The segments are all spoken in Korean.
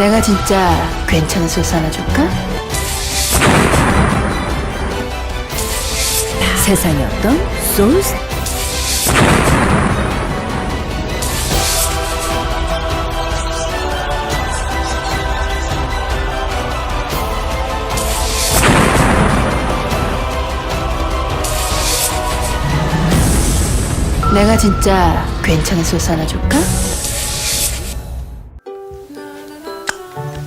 내가 진짜 괜찮은 소스 하나 줄까? 세상에 어떤 소스? 내가 진짜 괜찮은 소스 하나 줄까?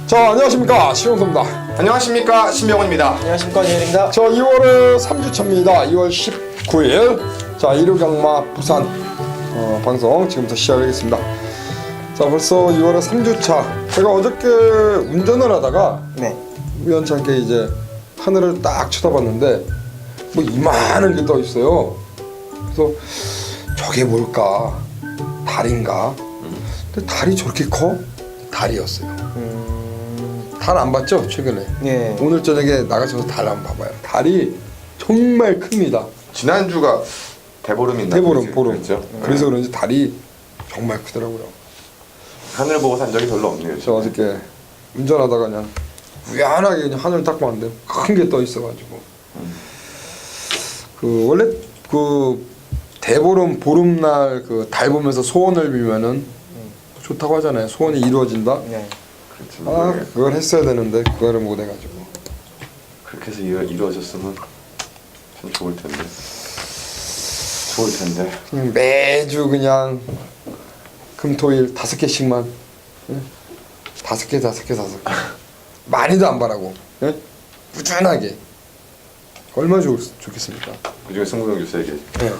자, 안녕하십니까, 시용섭입니다. 안녕하십니까, 신병훈입니다. 안녕하십니까, 이현입니다. 자, 2월은 3주차입니다. 2월 19일 자, 일요경마 부산 방송 지금부터 시작하겠습니다. 자, 벌써 2월의 3주차. 제가 어저께 운전을 하다가 네. 우연찮게 이제 하늘을 딱 쳐다봤는데 뭐 이만한 게 떠 있어요. 그래서 저게 뭘까? 달인가? 근데 달이 저렇게 커? 달이었어요. 달 안 봤죠? 최근에. 네. 오늘 저녁에 나가셔서 달 한번 봐봐요. 달이 정말 큽니다. 지난주가 대보름인가? 대보름, 보름. 그렇죠? 그래서 그런지 달이 정말 크더라고요. 하늘 보고 산 적이 별로 없네요. 저 어저께 운전하다가 그냥 우연하게 그냥 하늘 딱 봤는데 큰 게 떠 있어가지고 그 원래 그 대보름 보름날 그 달 보면서 소원을 빌면은 좋다고 하잖아요. 소원이 이루어진다. 네. 아, 그걸 했어야 되는데 그거를 못 해가지고. 그렇게 해서 이루어졌으면 참 좋을 텐데. 좋을 텐데. 그냥 매주 그냥 금토일 5개씩만, 예? 5개 많이도 안 바라고, 예? 꾸준하게 얼마나 좋겠습니까? 그중에 승부병 주세요. 예.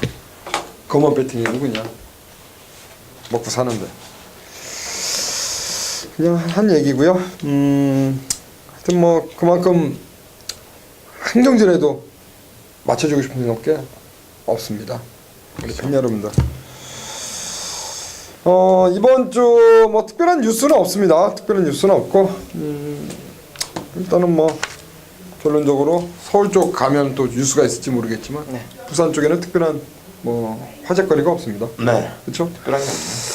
그만 배팅이고 그냥 먹고 사는데 그냥 한 얘기고요. 하여튼 뭐 그만큼 행정질에도 맞춰주고 싶은 게 없습니다. 우리 팬 여러분들. 이번 주 뭐 특별한 뉴스는 없습니다. 특별한 뉴스는 없고 일단은 뭐 결론적으로 서울 쪽 가면 또 뉴스가 있을지 모르겠지만 네. 부산 쪽에는 특별한 뭐 화제거리가 없습니다. 네. 그렇죠? 특별한 게 없네요.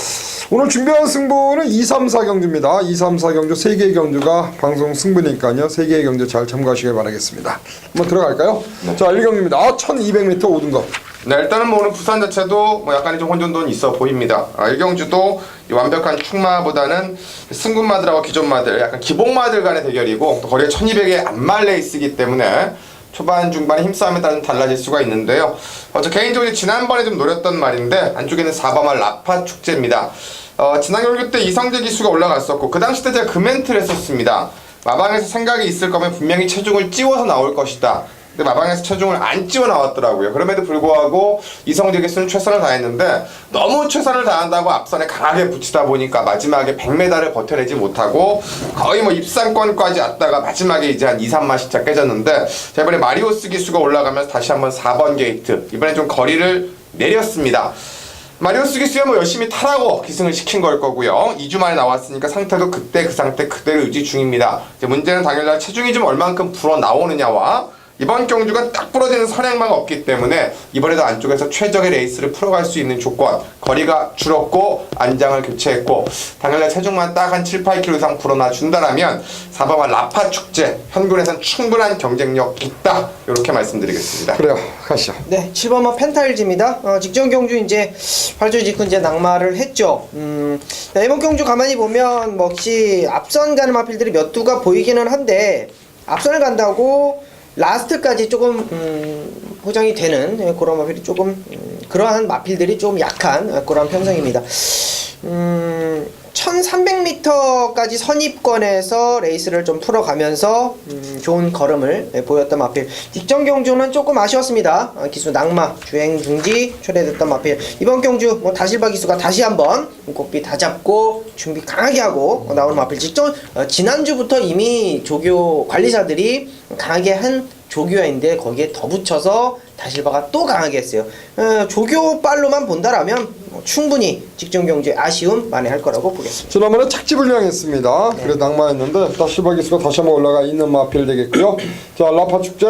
오늘 준비한 승부는 2, 3, 4 경주입니다. 2, 3, 4 경주 3개의 경주가 방송 승부니까요. 3개의 경주 잘 참고하시길 바라겠습니다. 한번 들어갈까요? 네. 자, 1경주입니다. 1200m 5등급. 네, 일단은 뭐 오늘 부산 자체도 뭐 약간의 좀 혼돈도 있어 보입니다. 일경주도 이 완벽한 축마보다는 승군마들하고 기존마들, 약간 기복마들 간의 대결이고 또 거리가 1200의 안말 레이스이기 때문에 초반 중반에 힘싸움에 따라 달라질 수가 있는데요. 저 개인적으로 지난번에 좀 노렸던 말인데 안쪽에는 4번말 라파 축제입니다. 지난 경주 때 이성재 기수가 올라갔었고 그 당시 때 제가 그 멘트를 했었습니다. 마방에서 생각이 있을 거면 분명히 체중을 찌워서 나올 것이다. 근데 마방에서 체중을 안 찌워 나왔더라고요. 그럼에도 불구하고 이성재 기수는 최선을 다했는데 너무 최선을 다한다고 앞선에 강하게 붙이다 보니까 마지막에 100m를 버텨내지 못하고 거의 뭐 입상권까지 왔다가 마지막에 이제 한 2, 3마 시차 깨졌는데 자, 이번에 마리오스 기수가 올라가면서 다시 한번 4번 게이트 이번에 좀 거리를 내렸습니다. 마리오스 기수야 뭐 열심히 타라고 기승을 시킨 걸 거고요. 2주 만에 나왔으니까 상태도 그때 그 상태 그대로 유지 중입니다. 이제 문제는 당연히 체중이 좀 얼만큼 불어 나오느냐와 이번 경주가 딱 부러지는 선행마가 없기 때문에 이번에도 안쪽에서 최적의 레이스를 풀어갈 수 있는 조건 거리가 줄었고 안장을 교체했고 당연히 체중만 딱 한 7, 8kg 이상 불어나 준다라면 4번마 라파 축제 현군에선 충분한 경쟁력 있다 이렇게 말씀드리겠습니다. 그래요. 가시죠. 네, 7번마 펜타일즈입니다. 직전 경주 이제 활주 직후 이제 낙마를 했죠. 이번 경주 가만히 보면 뭐 혹시 앞선 가는 마필들이 몇 두가 보이기는 한데 앞선을 간다고 라스트까지 조금 포장이 되는 그런 마필이 조금 그러한 마필들이 좀 약한 그런 편성입니다. 1300m까지 선입권에서 레이스를 좀 풀어가면서 좋은 걸음을 보였던 마필. 직전 경주는 조금 아쉬웠습니다. 기수 낙마, 주행 중지 초래됐던 마필. 이번 경주 뭐 다실바 기수가 다시 한번 고삐 다 잡고 준비 강하게 하고 나오는 마필. 직전 지난주부터 이미 조교 관리자들이 강하게 한 조교야인데 거기에 더 붙여서 다실바가 또 강하게 했어요. 조교빨로만 본다라면 충분히 직전 경주에 아쉬움 만회할 거라고 보겠습니다. 지난번에 착집을 향했습니다. 그래 낙마했는데 다실바 기수가 다시 한번 올라가 있는 마필 되겠고요. 자 라파 축제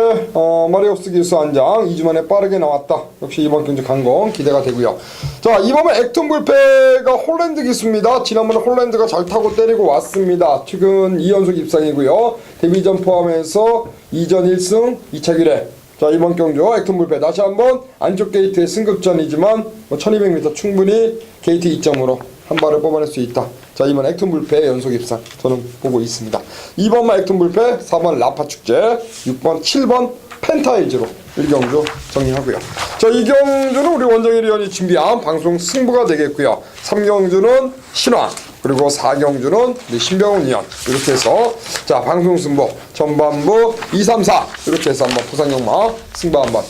마리오스 기수 안장 2주 만에 빠르게 나왔다. 역시 이번 경주 강공 기대가 되고요. 자 이번에 액톤 불패가 홀랜드 기수입니다. 지난번에 홀랜드가 잘 타고 때리고 왔습니다. 최근 2연속 입상이고요. 데뷔전 포함해서 2전 1승 2차 기례. 자 이번 경주 액톤 불패 다시 한번 안쪽 게이트의 승급전이지만 1200m 충분히 게이트 2점으로 한 발을 뽑아낼 수 있다. 자 이번 액톤 불패 연속 입상 저는 보고 있습니다. 2번만 액톤 불패, 4번 라파 축제, 6번 7번 펜타일즈로 1경주 정리하고요. 자 2경주는 우리 원정일 위원이 준비한 방송 승부가 되겠고요. 3경주는 신화 그리고 4경주는 우리 신병훈 위원 이렇게 해서 자 방송 승부 전반부 2, 3, 4 이렇게 해서 한번 부산경마 승부 한번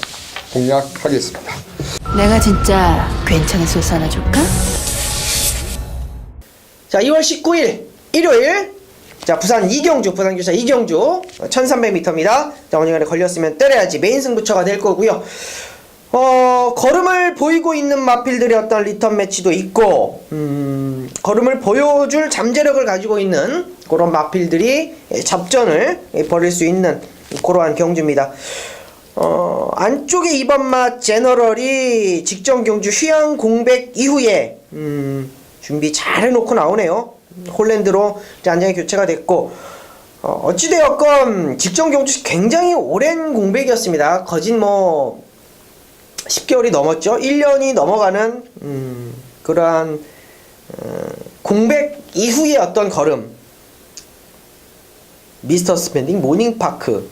공략하겠습니다. 내가 진짜 괜찮은 소스 하나 줄까? 자 2월 19일 일요일 자 부산 이경주 부산교차 이경주 1300m입니다. 자 어지간에 걸렸으면 때려야지 메인 승부처가 될 거고요. 걸음을 보이고 있는 마필들의 어떤 리턴 매치도 있고 걸음을 보여줄 잠재력을 가지고 있는 그런 마필들이 접전을 벌일 수 있는 그러한 경주입니다. 안쪽에 2번 맛 제너럴이 직전 경주 휴양 공백 이후에 준비 잘 해놓고 나오네요. 홀랜드로 안장이 교체가 됐고 어찌되었건 직전 경주 굉장히 오랜 공백이었습니다. 거진 10개월이 넘었죠. 1년이 넘어가는 그러한 공백 이후의 어떤 걸음. 미스터 스펜딩 모닝파크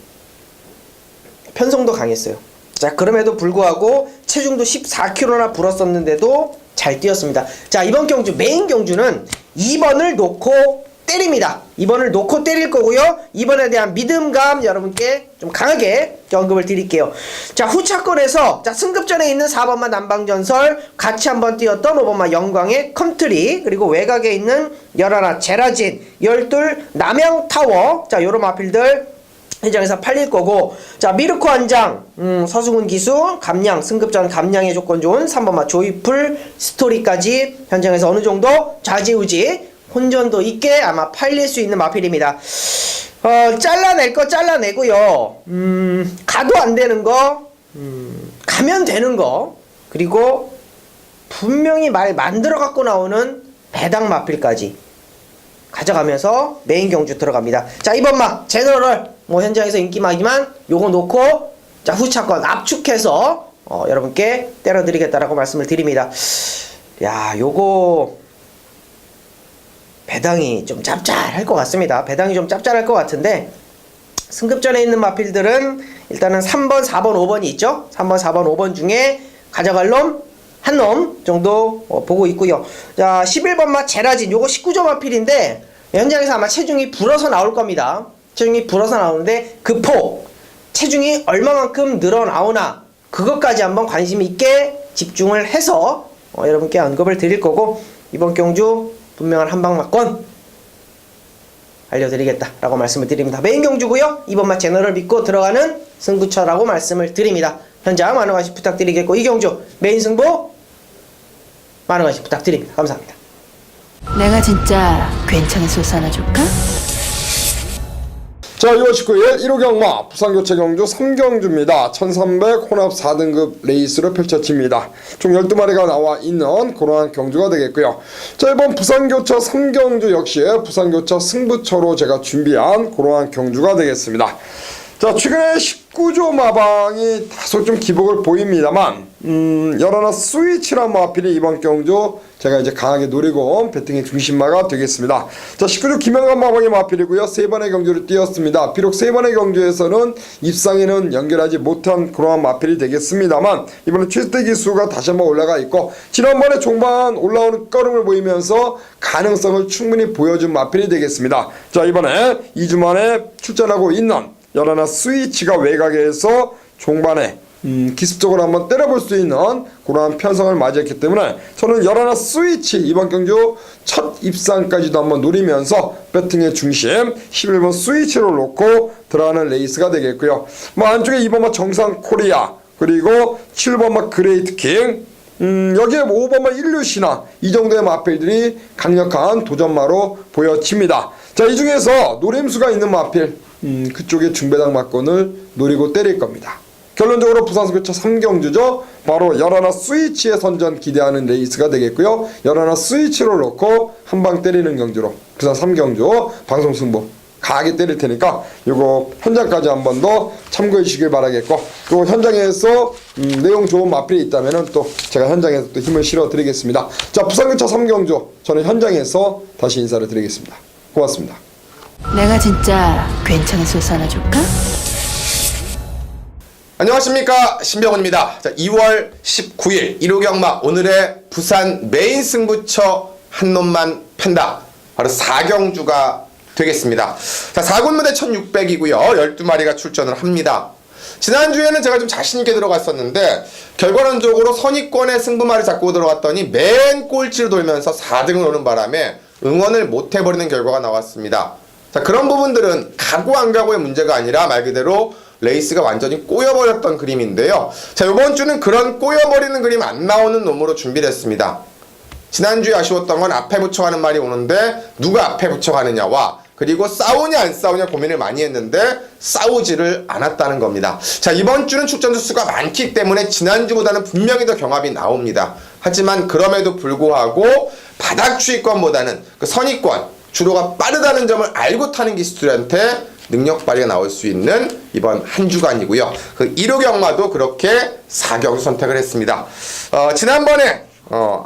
편성도 강했어요. 자 그럼에도 불구하고 체중도 14kg나 불었었는데도 잘 뛰었습니다. 자 이번 경주 메인 경주는 2번을 놓고 때립니다. 2번을 놓고 때릴 거고요. 2번에 대한 믿음감 여러분께 좀 강하게 언급을 드릴게요. 자 후차권에서 자 승급전에 있는 4번만 남방전설 같이 한번 뛰었던 5번만 영광의 컴트리 그리고 외곽에 있는 11 제라진 12 남양타워 자 요런 마필들 현장에서 팔릴 거고 자 미르코 한장 서수근 기수 감량 승급전 감량의 조건 좋은 3번마 조이풀 스토리까지 현장에서 어느 정도 좌지우지 혼전도 있게 아마 팔릴 수 있는 마필입니다. 잘라낼 거 잘라내고요. 가도 안 되는 거 가면 되는 거 그리고 분명히 말 만들어 갖고 나오는 배당 마필까지 가져가면서 메인 경주 들어갑니다. 자 이번 막 제너럴 현장에서 인기막이만 요거 놓고 자 후차권 압축해서 여러분께 때려드리겠다라고 말씀을 드립니다. 야 요거 배당이 좀 짭짤할 것 같습니다. 배당이 좀 짭짤할 것 같은데 승급전에 있는 마필들은 일단은 3번, 4번, 5번이 있죠. 3번, 4번, 5번 중에 가져갈 놈 한 놈 정도 보고 있고요. 자 11번 맛 제라진 요거 19점 마필인데 현장에서 아마 체중이 불어서 나올 겁니다. 체중이 불어서 나오는데 그 폭 체중이 얼마만큼 늘어나오나 그것까지 한번 관심 있게 집중을 해서 여러분께 언급을 드릴 거고 이번 경주 분명한 한방막권 알려드리겠다라고 말씀을 드립니다. 메인 경주고요. 이번 맛 제너럴 믿고 들어가는 승부처라고 말씀을 드립니다. 현장 많은 관심 부탁드리겠고 이 경주 메인 승부 많은 관심 부탁드립니다. 감사합니다. 내가 진짜 괜찮은 소스 하나 줄까? 자 2월 19일 1호 경마 부산교체 경주 3경주입니다. 1300 혼합 4등급 레이스로 펼쳐집니다. 총 12마리가 나와 있는 그러한 경주가 되겠고요. 자 이번 부산교체 3경주 역시 부산교체 승부처로 제가 준비한 그러한 경주가 되겠습니다. 자 최근에 19조 마방이 다소 좀 기복을 보입니다만 11 스위치란 마필이 이번 경주 제가 이제 강하게 노리고 온 배팅의 중심마가 되겠습니다. 자 19조 김영관 마방의 마필이고요. 3번의 경주를 뛰었습니다. 비록 3번의 경주에서는 입상에는 연결하지 못한 그러한 마필이 되겠습니다만 이번에 최대 기수가 다시 한번 올라가 있고 지난번에 종반 올라오는 걸음을 보이면서 가능성을 충분히 보여준 마필이 되겠습니다. 자 이번에 2주 만에 출전하고 있는 11 스위치가 외곽에서 종반에 기습적으로 한번 때려볼 수 있는 그러한 편성을 맞이했기 때문에 저는 11 스위치 이번 경주 첫 입상까지도 한번 노리면서 배팅의 중심 11번 스위치를 놓고 들어가는 레이스가 되겠고요. 뭐 안쪽에 2번만 정상 코리아 그리고 7번마 그레이트 킹, 여기에 5번마 일류시나 이 정도의 마필들이 강력한 도전마로 보여집니다. 자, 이 중에서 노림수가 있는 마필, 그쪽에 중배당 막권을 노리고 때릴 겁니다. 결론적으로 부산승교차 3경주죠. 바로 11 스위치의 선전 기대하는 레이스가 되겠고요. 11 스위치를 놓고 한 방 때리는 경주로 부산 3경주 방송 승부 강하게 때릴 테니까 요거 현장까지 한 번 더 참고해 주시길 바라겠고, 또 현장에서 내용 좋은 마필이 있다면은 또 제가 현장에서 또 힘을 실어 드리겠습니다. 자, 부산교차 3경주 저는 현장에서 다시 인사를 드리겠습니다. 고맙습니다. 내가 진짜 괜찮은 소스 하나 줄까? 안녕하십니까, 신병훈입니다. 자, 2월 19일 1호 경마 오늘의 부산 메인 승부처 한 놈만 팬다, 바로 4경주가 되겠습니다. 자, 4군무대 1600이고요 12마리가 출전을 합니다. 지난주에는 제가 좀 자신있게 들어갔었는데 결과론적으로 선입권의 승부마를 잡고 들어갔더니 맨 꼴찌를 돌면서 4등을 오는 바람에 응원을 못해버리는 결과가 나왔습니다. 자, 그런 부분들은 가고 안 가고의 문제가 아니라 말 그대로 레이스가 완전히 꼬여버렸던 그림인데요. 자, 이번 주는 그런 꼬여버리는 그림 안 나오는 놈으로 준비를 했습니다. 지난주에 아쉬웠던 건 앞에 붙여가는 말이 오는데 누가 앞에 붙여가느냐와, 그리고 싸우냐 안 싸우냐 고민을 많이 했는데 싸우지를 않았다는 겁니다. 자, 이번 주는 출전주 수가 많기 때문에 지난주보다는 분명히 더 경합이 나옵니다. 하지만 그럼에도 불구하고 바닥 추위권보다는 그 선입권 주로가 빠르다는 점을 알고 타는 기수들한테 능력 발휘가 나올 수 있는 이번 한 주간이고요. 그 1호 경마도 그렇게 4경주 선택을 했습니다. 지난번에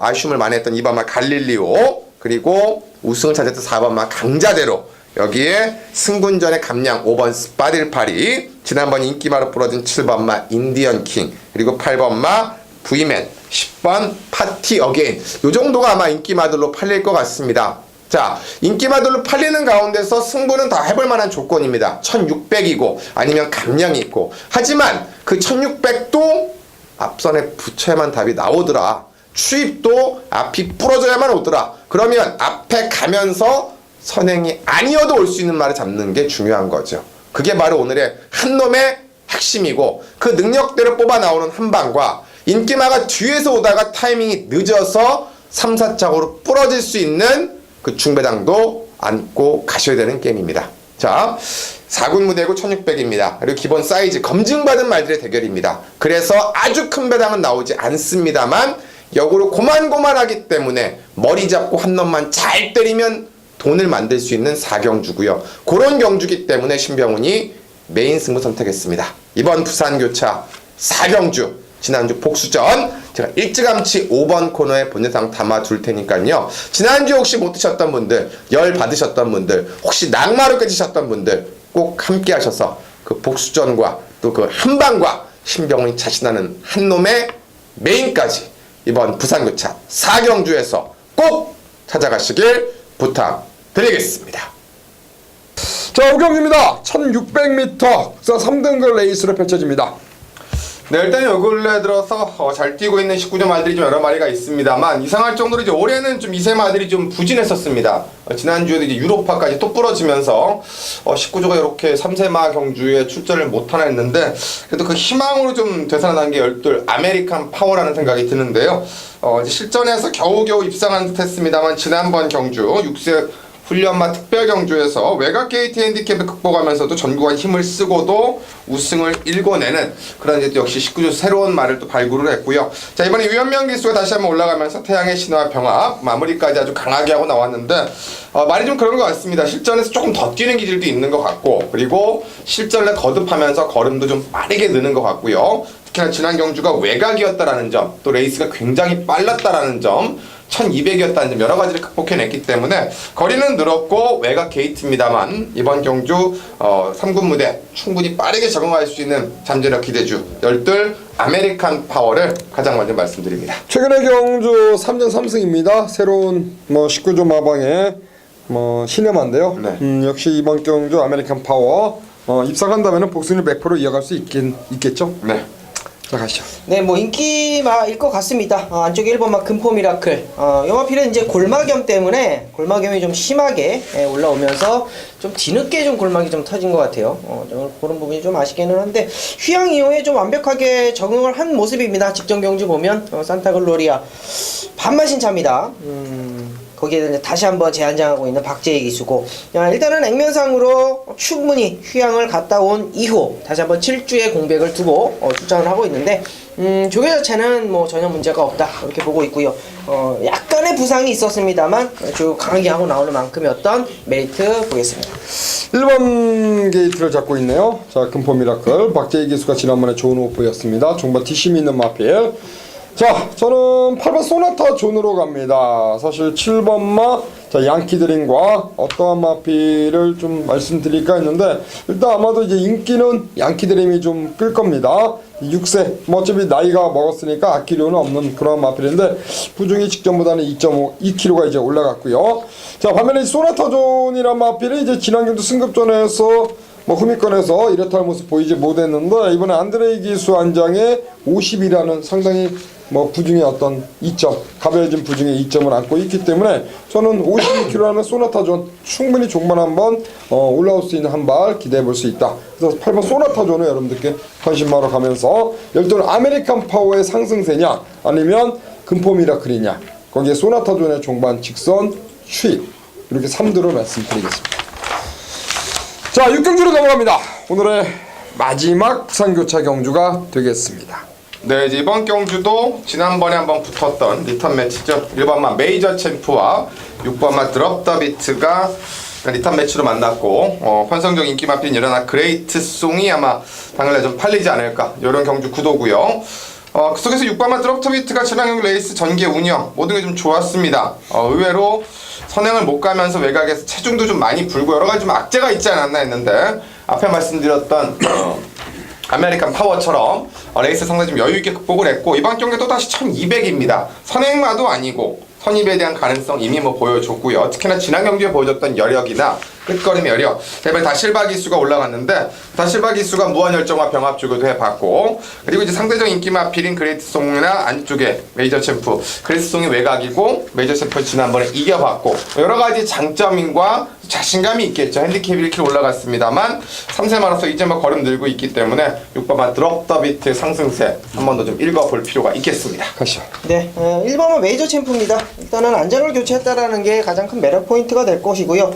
아쉬움을 많이 했던 2번마 갈릴리오, 그리고 우승을 차지했던 4번마 강자대로, 여기에 승군전의 감량 5번 스파딜파리, 지난번 인기마로 부러진 7번마 인디언킹, 그리고 8번마 부이맨, 10번 파티 어게인, 요 정도가 아마 인기마들로 팔릴 것 같습니다. 자, 인기마들로 팔리는 가운데서 승부는 다 해볼 만한 조건입니다. 1600이고 아니면 감량이 있고, 하지만 그 1600도 앞선에 붙여야만 답이 나오더라. 추입도 앞이 부러져야만 오더라. 그러면 앞에 가면서 선행이 아니어도 올 수 있는 말을 잡는 게 중요한 거죠. 그게 바로 오늘의 한 놈의 핵심이고, 그 능력대로 뽑아 나오는 한 방과 인기마가 뒤에서 오다가 타이밍이 늦어서 3, 4착으로 부러질 수 있는 그 중배당도 안고 가셔야 되는 게임입니다. 자, 4군 무대고 1600입니다. 그리고 기본 사이즈 검증받은 말들의 대결입니다. 그래서 아주 큰 배당은 나오지 않습니다만 역으로 고만고만하기 때문에 머리 잡고 한 놈만 잘 때리면 돈을 만들 수 있는 4경주고요. 그런 경주기 때문에 신병훈이 메인 승부 선택했습니다. 이번 부산교차 4경주 지난주 복수전 제가 일찌감치 5번 코너에 본예상 담아둘 테니까요. 지난주 혹시 못 드셨던 분들, 열 받으셨던 분들, 혹시 낙마로 깨지셨던 분들 꼭 함께 하셔서 그 복수전과 또 그 한방과 신병훈이 자신하는 한 놈의 메인까지 이번 부산교차 4경주에서 꼭 찾아가시길 부탁드리겠습니다. 자, 5경주입니다. 1600m 국산 3등급 레이스로 펼쳐집니다. 네, 일단 요 근래 들어서 잘 뛰고 있는 19점 말들이 좀 여러 마리가 있습니다만 이상할 정도로 이제 올해는 좀 이세 마들이 좀 부진했었습니다. 지난주에도 이제 유로파까지 또 부러지면서 19조가 이렇게 3세마 경주에 출전을 못 하나 했는데, 그래도 그 희망으로 좀 되살아난 게 열둘 아메리칸 파워라는 생각이 드는데요. 이제 실전에서 겨우겨우 입상한 듯 했습니다만 지난번 경주 6세 훈련마 특별 경주에서 외곽 게이트 핸디캡을 극복하면서도 전국한 힘을 쓰고도 우승을 일궈내는 그런 이제 역시 19조 새로운 말을 또 발굴을 했고요. 자, 이번에 유연명 기수가 다시 한번 올라가면서 태양의 신화 병합 마무리까지 아주 강하게 하고 나왔는데 말이 좀 그런 것 같습니다. 실전에서 조금 더 뛰는 기질도 있는 것 같고, 그리고 실전에 거듭하면서 걸음도 좀 빠르게 느는 것 같고요. 특히나 지난 경주가 외곽이었다라는 점, 또 레이스가 굉장히 빨랐다라는 점, 1200이었다는 점 여러 가지를 극복해냈기 때문에 거리는 늘었고 외곽 게이트입니다만 이번 경주 3군 무대 충분히 빠르게 적응할 수 있는 잠재력 기대주 열둘 아메리칸 파워를 가장 먼저 말씀드립니다. 최근의 경주 3전 3승입니다. 새로운 19조 마방의 시네마인데요. 네. 역시 이번 경주 아메리칸 파워 입상한다면 복순위 100% 이어갈 수 있겠죠. 네. 자, 가시죠. 네, 뭐 인기마일 것 같습니다. 안쪽에 1번마 금포 미라클. 영화필은 이제 골막염 때문에 골막염이 좀 심하게 올라오면서 좀 뒤늦게 좀 골막이 좀 터진 것 같아요. 그런 부분이 좀 아쉽기는 한데 휴양 이용에 좀 완벽하게 적응을 한 모습입니다. 직전 경주 보면 산타글로리아 반마신차입니다. 거기에 이제 다시 한번 재안장하고 있는 박재희 기수고, 일단은 액면상으로 충분히 휴양을 갔다 온 이후 다시 한번 7주의 공백을 두고 출전을 하고 있는데, 조개 자체는 뭐 전혀 문제가 없다 이렇게 보고 있고요. 약간의 부상이 있었습니다만 쭉 강하게 하고 나오는 만큼의 어떤 메리트 보겠습니다. 1번 게이트를 잡고 있네요. 자, 금포 미라클 박재희 기수가 지난번에 좋은 호프였습니다. 종반 뒷심 있는 마필. 자, 저는 8번 소나타 존으로 갑니다. 사실 7번마 자, 양키드림과 어떠한 마필을 좀 말씀드릴까 했는데, 일단 아마도 이제 인기는 양키드림이 좀 끌 겁니다. 6세, 뭐 어차피 나이가 먹었으니까 아끼려는 없는 그런 마필인데, 부중이 직전보다는 2.5, 2kg가 이제 올라갔고요. 자, 반면에 소나타 존이란 마필은 이제 지난 경주 승급전에서 뭐 후미권에서 이렇다 할 모습 보이지 못했는데, 이번에 안드레이 기수 안장에 50이라는 상당히 뭐 부중의 어떤 2점, 가벼워진 부중의 2점을 안고 있기 때문에 저는 52kg라는 소나타존 충분히 종반 한번 올라올 수 있는 한 발 기대해 볼 수 있다. 그래서 8번 소나타존을 여러분들께 관심하러 가면서, 12번 아메리칸 파워의 상승세냐 아니면 금포 미라클이냐, 거기에 소나타존의 종반 직선 추입, 이렇게 3두로 말씀드리겠습니다. 자, 6경주로 넘어갑니다. 오늘의 마지막 부산교차 경주가 되겠습니다. 네, 이제 이번 경주도 지난번에 한번 붙었던 리턴 매치죠. 1번마 메이저 챔프와 6번마 드롭 더 비트가 리턴 매치로 만났고, 환성적 인기 마필인 일어나 그레이트 송이 아마 당일날 좀 팔리지 않을까, 이런 경주 구도고요. 그 속에서 6번마 드롭 더 비트가 지난 경주 레이스 전개 운영 모든 게 좀 좋았습니다. 의외로 선행을 못 가면서 외곽에서 체중도 좀 많이 불고 여러 가지 좀 악재가 있지 않았나 했는데, 앞에 말씀드렸던 아메리칸 파워처럼 레이스 상당히 좀 여유있게 극복을 했고, 이번 경기도 다시 1200입니다. 선행마도 아니고 선입에 대한 가능성 이미 뭐 보여줬고요. 특히나 지난 경기에 보여줬던 여력이나 끝걸음 여력, 대별 다실바 기수가 올라갔는데 다실바 기수가 무한열정과 병합 주기도 해봤고, 그리고 이제 상대적 인기 마필인 그레이트송이나 안쪽에 메이저 챔프, 그레이트송이 외곽이고 메이저 챔프 지난번에 이겨봤고, 여러가지 장점인과 자신감이 있겠죠. 핸디캡 1kg 올라갔습니다만 3세마로서 이제 뭐 걸음 늘고 있기 때문에 6번만 드롭 더 비트 상승세 한 번 더 좀 읽어볼 필요가 있겠습니다. 가시죠. 네, 1번은 메이저 챔프입니다. 일단은 안장을 교체했다라는 게 가장 큰 매력 포인트가 될 것이고요.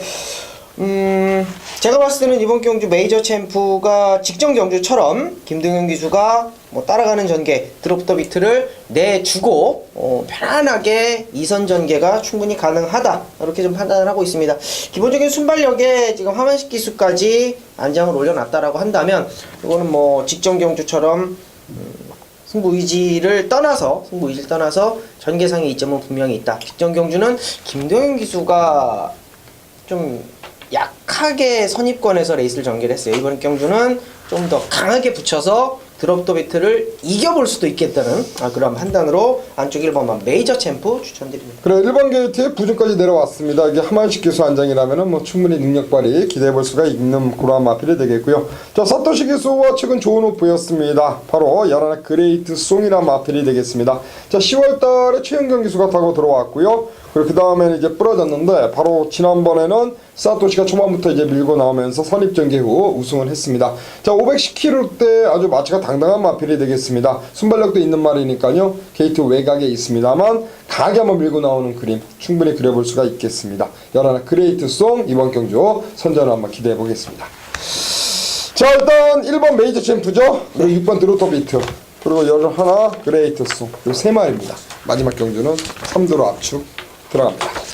제가 봤을 때는 이번 경주 메이저 챔프가 직전 경주처럼 김등현 기수가 뭐 따라가는 전개 드롭 더 비트를 내주고 편안하게 2선 전개가 충분히 가능하다, 이렇게 좀 판단을 하고 있습니다. 기본적인 순발력에 지금 하만식 기수까지 안장을 올려놨다라고 한다면, 이거는 뭐 직전 경주처럼 승부 의지를 떠나서 전개상의 이점은 분명히 있다. 직전 경주는 김동현 기수가 좀 약하게 선입권에서 레이스를 전개를 했어요. 이번 경주는 좀 더 강하게 붙여서 드롭 더 비트를 이겨볼 수도 있겠다는 그런 판단으로 안쪽 1번만 메이저 챔프 추천드립니다. 그래, 1번 게이트에 부중까지 내려왔습니다. 이게 하만식 기수 안장이라면 뭐 충분히 능력 발휘 기대해볼 수가 있는 그러한 마필이 되겠고요. 자, 사토시 기수와 최근 좋은 호프였습니다. 바로 연하나 그레이트 송이라는 마필이 되겠습니다. 자, 10월달에 최은경 기수가 타고 들어왔고요. 그리고 그 다음에는 이제 부러졌는데, 바로 지난번에는 사토시가 초반부터 이제 밀고 나오면서 선입전개 후 우승을 했습니다. 자, 510kg 대 아주 마치가 당당한 마필이 되겠습니다. 순발력도 있는 말이니까요. 게이트 외곽에 있습니다만 강하게 한번 밀고 나오는 그림 충분히 그려볼 수가 있겠습니다. 연하나 그레이트송 이번 경주 선전을 한번 기대해 보겠습니다. 자, 일단 1번 메이저 챔프죠. 그리고 6번 드롭 더 비트, 그리고 연하나 그레이트송, 그리고 3마리입니다. 마지막 경주는 3도로 압축 들어갑니다.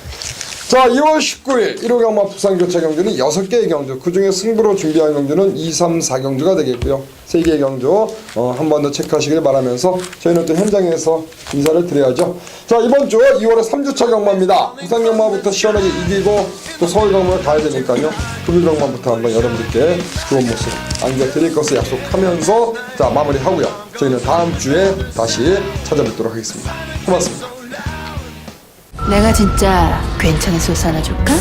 자, 2월 19일 1호 경마 부산교차 경주는 6개의 경주, 그 중에 승부로 준비한 경주는 2, 3, 4경주가 되겠고요. 3개의 경주 한 번 더 체크하시길 바라면서 저희는 또 현장에서 인사를 드려야죠. 자, 이번 주 2월에 3주차 경마입니다. 부산 경마부터 시원하게 이기고 또 서울 경마를 가야 되니까요. 금일 경마부터 한번 여러분들께 좋은 모습 안겨드릴 것을 약속하면서 자, 마무리하고요. 저희는 다음 주에 다시 찾아뵙도록 하겠습니다. 고맙습니다. 내가 진짜 괜찮은 소스 하나 줄까?